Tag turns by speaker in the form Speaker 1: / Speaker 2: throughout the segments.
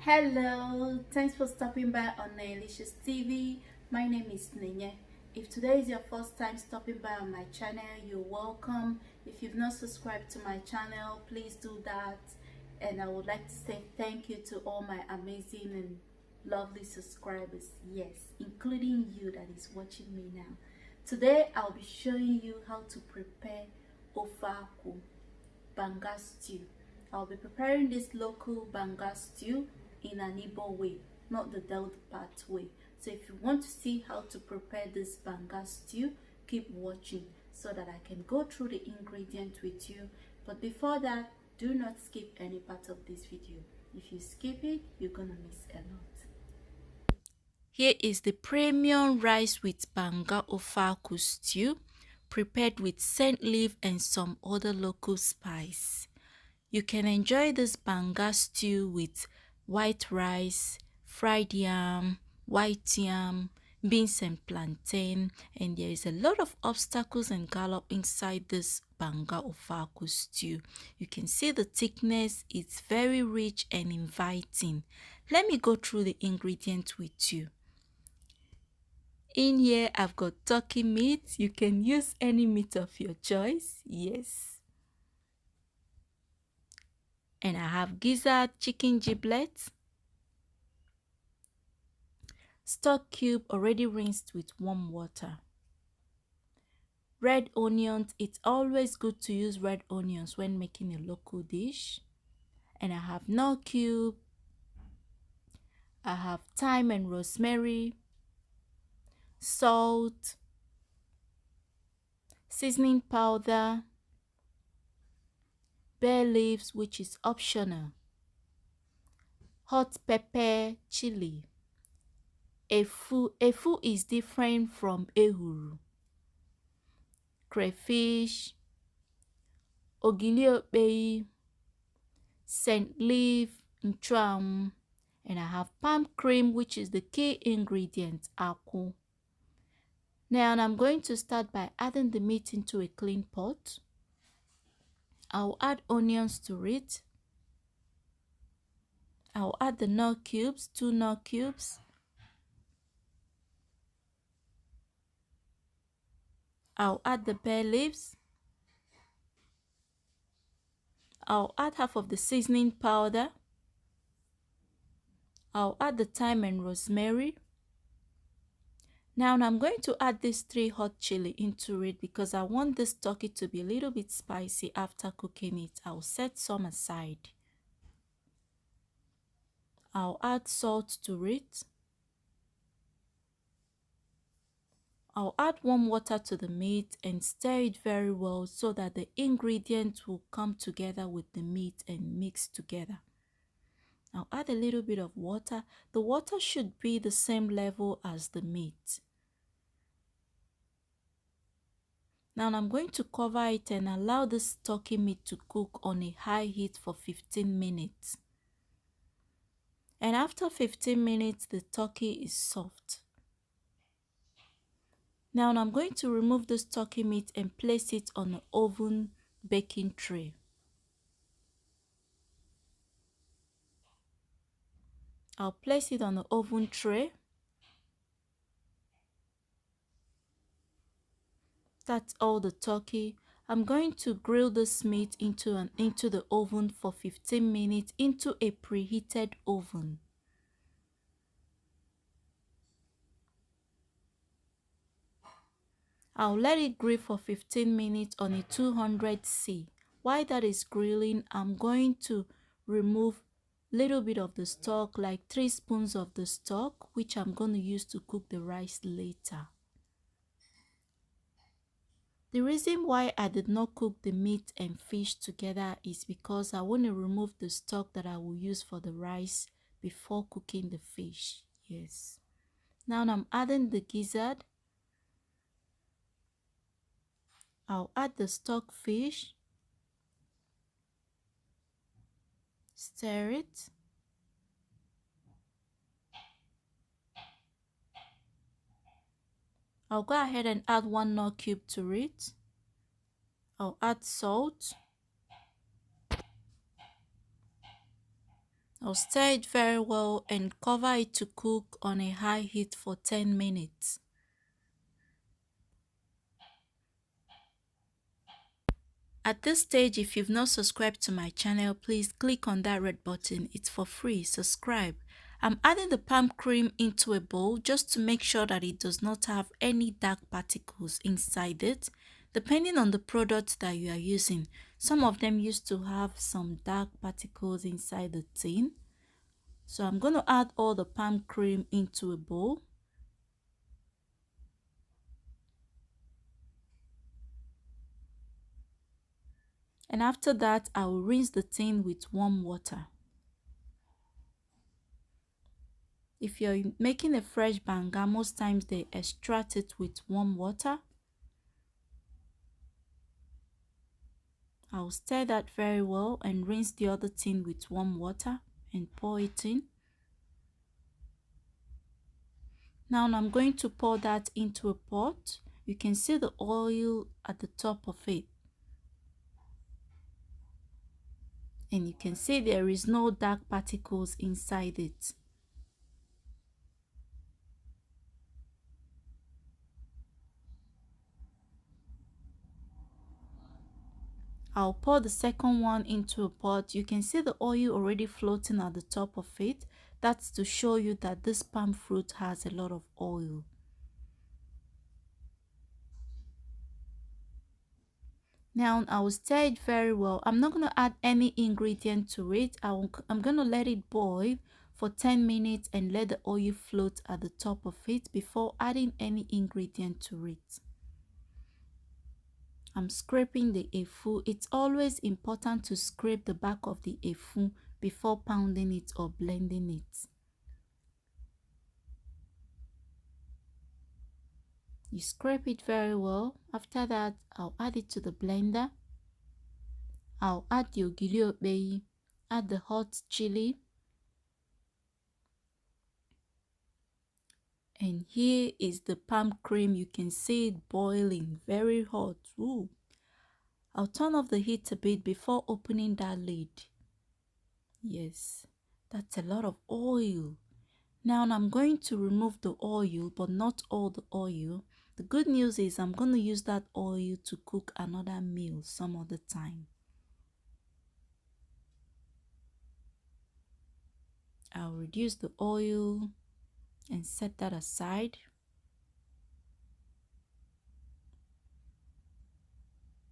Speaker 1: Hello, thanks for stopping by on NenyeLiciousTV. My name is Nenye. If today is your first time stopping by on my channel, you're welcome. If you've not subscribed to my channel, please do that. And I would like to say thank you to all my amazing and lovely subscribers, yes, including you that is watching me now. Today I'll be showing you how to prepare AKWU BANGA stew. I'll be preparing this local BANGA stew in an Igbo way, not the Delta part way. So if you want to see how to prepare this BANGA stew, keep watching so that I can go through the ingredients with you. But before that, do not skip any part of this video. If you skip it, you're gonna miss a lot. Here is the premium rice with BANGA AKWU stew, prepared with scent leaf and some other local spice. You can enjoy this BANGA stew with white rice, fried yam, white yam, beans and plantain, and there is a lot of obstacles and scallop inside this BANGA AKWU stew. You can see the thickness, it's very rich and inviting. Let me go through the ingredients with you. In here I've got turkey meat. You can use any meat of your choice, yes. And I have gizzard chicken giblets, stock cube already rinsed with warm water, red onions. It's always good to use red onions when making a local dish. And I have knorr cube, I have thyme and rosemary, salt, seasoning powder, bay leaves, which is optional, hot pepper, chili. Efu is different from ehuru, crayfish, ogili, scent leaf, ncham, and I have palm cream, which is the key ingredient, AKWU. Now I'm going to start by adding the meat into a clean pot. I'll add onions to it. I'll add the knorr cubes, 2 knorr cubes. I'll add the bay leaves. I'll add half of the seasoning powder. I'll add the thyme and rosemary. Now I'm going to add these 3 hot chili into it because I want this turkey to be a little bit spicy after cooking it. I'll set some aside. I'll add salt to it. I'll add warm water to the meat and stir it very well so that the ingredients will come together with the meat and mix together. I'll add a little bit of water. The water should be the same level as the meat. Now I'm going to cover it and allow this turkey meat to cook on a high heat for 15 minutes. And after 15 minutes, the turkey is soft. Now I'm going to remove this turkey meat and place it on an oven baking tray. I'll place it on the oven tray. That's all the turkey. I'm going to grill this meat into the oven for 15 minutes into a preheated oven. I'll let it grill for 15 minutes on a 200°C. While that is grilling, I'm going to remove a little bit of the stock, like 3 spoons of the stock, which I'm going to use to cook the rice later. The reason why I did not cook the meat and fish together is because I want to remove the stock that I will use for the rice before cooking the fish. Yes. Now I'm adding the gizzard. I'll add the stock fish, stir it, I'll go ahead and add 1 knorr cube to it. I'll add salt. I'll stir it very well and cover it to cook on a high heat for 10 minutes. At this stage, if you've not subscribed to my channel, please click on that red button. It's for free. Subscribe. I'm adding the palm cream into a bowl just to make sure that it does not have any dark particles inside it. Depending on the product that you are using, some of them used to have some dark particles inside the tin. So I'm going to add all the palm cream into a bowl. And after that, I will rinse the tin with warm water. If you're making a fresh banga, most times they extract it with warm water. I'll stir that very well and rinse the other tin with warm water and pour it in. Now I'm going to pour that into a pot. You can see the oil at the top of it. And you can see there is no dark particles inside it. I'll pour the second one into a pot. You can see the oil already floating at the top of it. That's to show you that this palm fruit has a lot of oil. Now I will stir it very well. I'm not going to add any ingredient to it. I'm going to let it boil for 10 minutes and let the oil float at the top of it before adding any ingredient to it. I'm scraping the AKWU. It's always important to scrape the back of the AKWU before pounding it or blending it. You scrape it very well. After that, I'll add it to the blender. I'll add the ogiri, add the hot chili. And here is the palm cream. You can see it boiling, very hot. Ooh. I'll turn off the heat a bit before opening that lid. Yes, that's a lot of oil. Now I'm going to remove the oil, but not all the oil. The good news is I'm going to use that oil to cook another meal some other time. I'll reduce the oil and set that aside.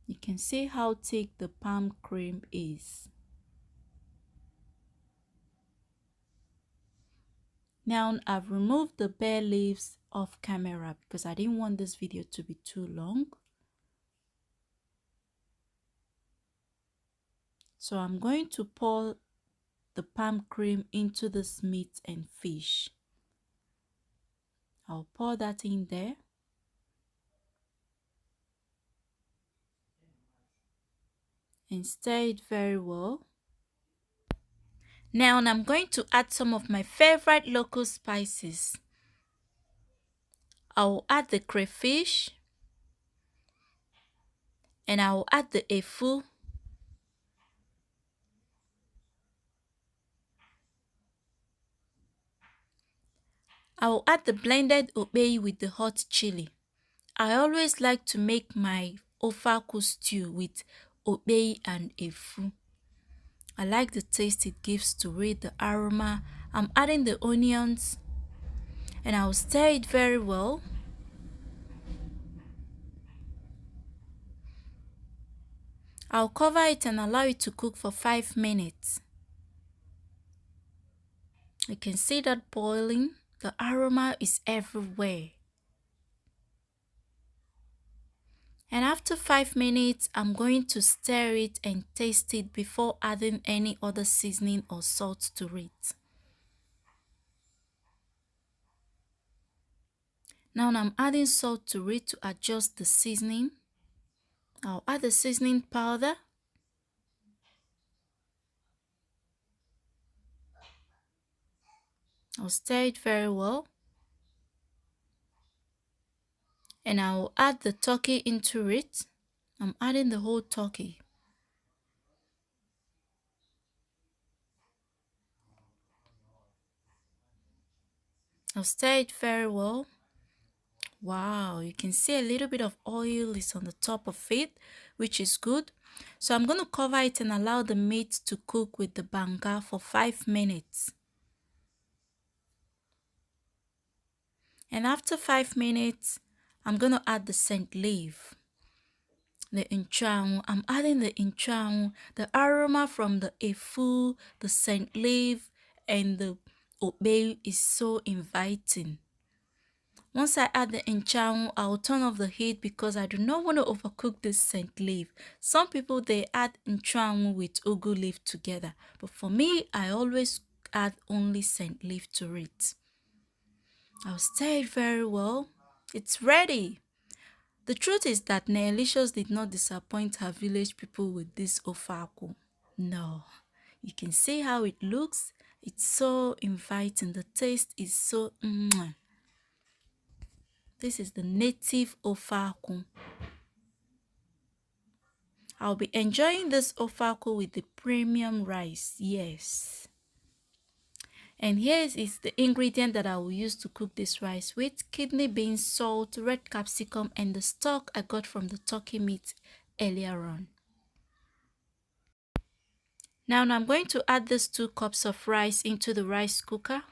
Speaker 1: You can see how thick the palm cream is. Now I've removed the bay leaves off camera because I didn't want this video to be too long. So I'm going to pour the palm cream into this meat and fish. I'll pour that in there. And stir it very well. Now I'm going to add some of my favorite local spices. I will add the crayfish. And I will add the AKWU. I will add the blended OFE with the hot chili. I always like to make my AKWU stew with OFE and AKWU. I like the taste it gives to it, the aroma. I'm adding the onions and I'll stir it very well. I'll cover it and allow it to cook for 5 minutes. You can see that boiling. The aroma is everywhere. And after 5 minutes, I'm going to stir it and taste it before adding any other seasoning or salt to it. Now I'm adding salt to it to adjust the seasoning. I'll add the seasoning powder. I'll stir it very well. And I'll add the turkey into it. I'm adding the whole turkey. I'll stir it very well. Wow, you can see a little bit of oil is on the top of it, which is good. So I'm going to cover it and allow the meat to cook with the banga for 5 minutes. And after 5 minutes, I'm going to add the scent leaf. The nchang, I'm adding the nchang, the aroma from the efu, the scent leaf, and the obey is so inviting. Once I add the nchang, I'll turn off the heat because I do not want to overcook this scent leaf. Some people, they add nchang with ugu leaf together, but for me, I always add only scent leaf to it. I'll stir it very well. It's ready. The truth is that NenyeLicious did not disappoint her village people with this ofe. No, you can see how it looks. It's so inviting. The taste is so This is the native ofe. I'll be enjoying this ofe with the premium rice. Yes. And here is the ingredient that I will use to cook this rice with: kidney beans, salt, red capsicum, and the stock I got from the turkey meat earlier on. Now I'm going to add these 2 cups of rice into the rice cooker.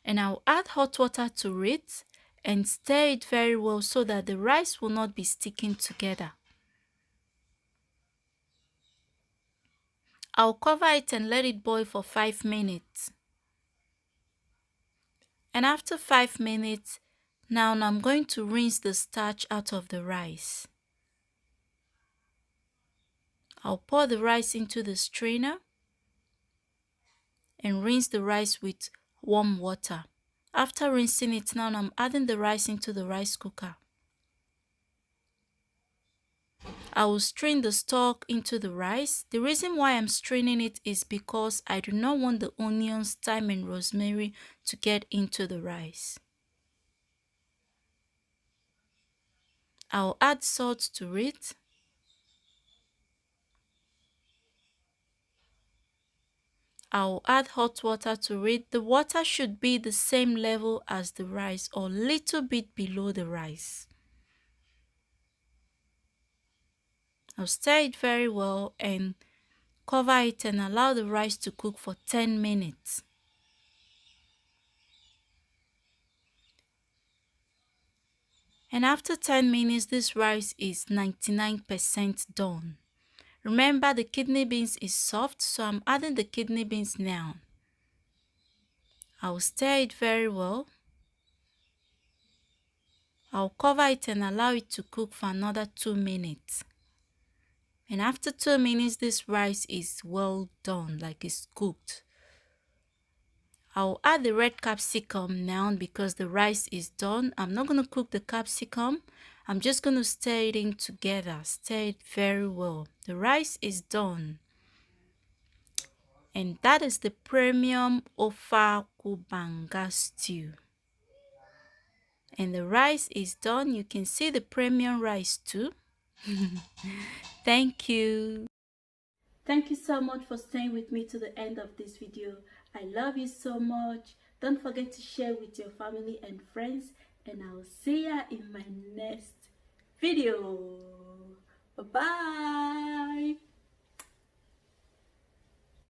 Speaker 1: And I'll add hot water to it and stir it very well so that the rice will not be sticking together. I'll cover it and let it boil for 5 minutes. And after 5 minutes, now I'm going to rinse the starch out of the rice. I'll pour the rice into the strainer and rinse the rice with warm water. After rinsing it, now I'm adding the rice into the rice cooker. I will strain the stock into the rice. The reason why I'm straining it is because I do not want the onions, thyme, and rosemary to get into the rice. I'll add salt to it. I'll add hot water to it. The water should be the same level as the rice or a little bit below the rice. I'll stir it very well and cover it and allow the rice to cook for 10 minutes. And after 10 minutes, this rice is 99% done. Remember, the kidney beans is soft, so I'm adding the kidney beans now. I'll stir it very well. I'll cover it and allow it to cook for another 2 minutes. And after 2 minutes, this rice is well done, like it's cooked. I'll add the red capsicum now because the rice is done. I'm not going to cook the capsicum. I'm just going to stir it in together. Stir it very well. The rice is done. And that is the premium ofe banga stew. And the rice is done. You can see the premium rice too. Thank you. Thank you so much for staying with me to the end of this video. I love you so much. Don't forget to share with your family and friends. And I'll see ya in my next video. Bye-bye.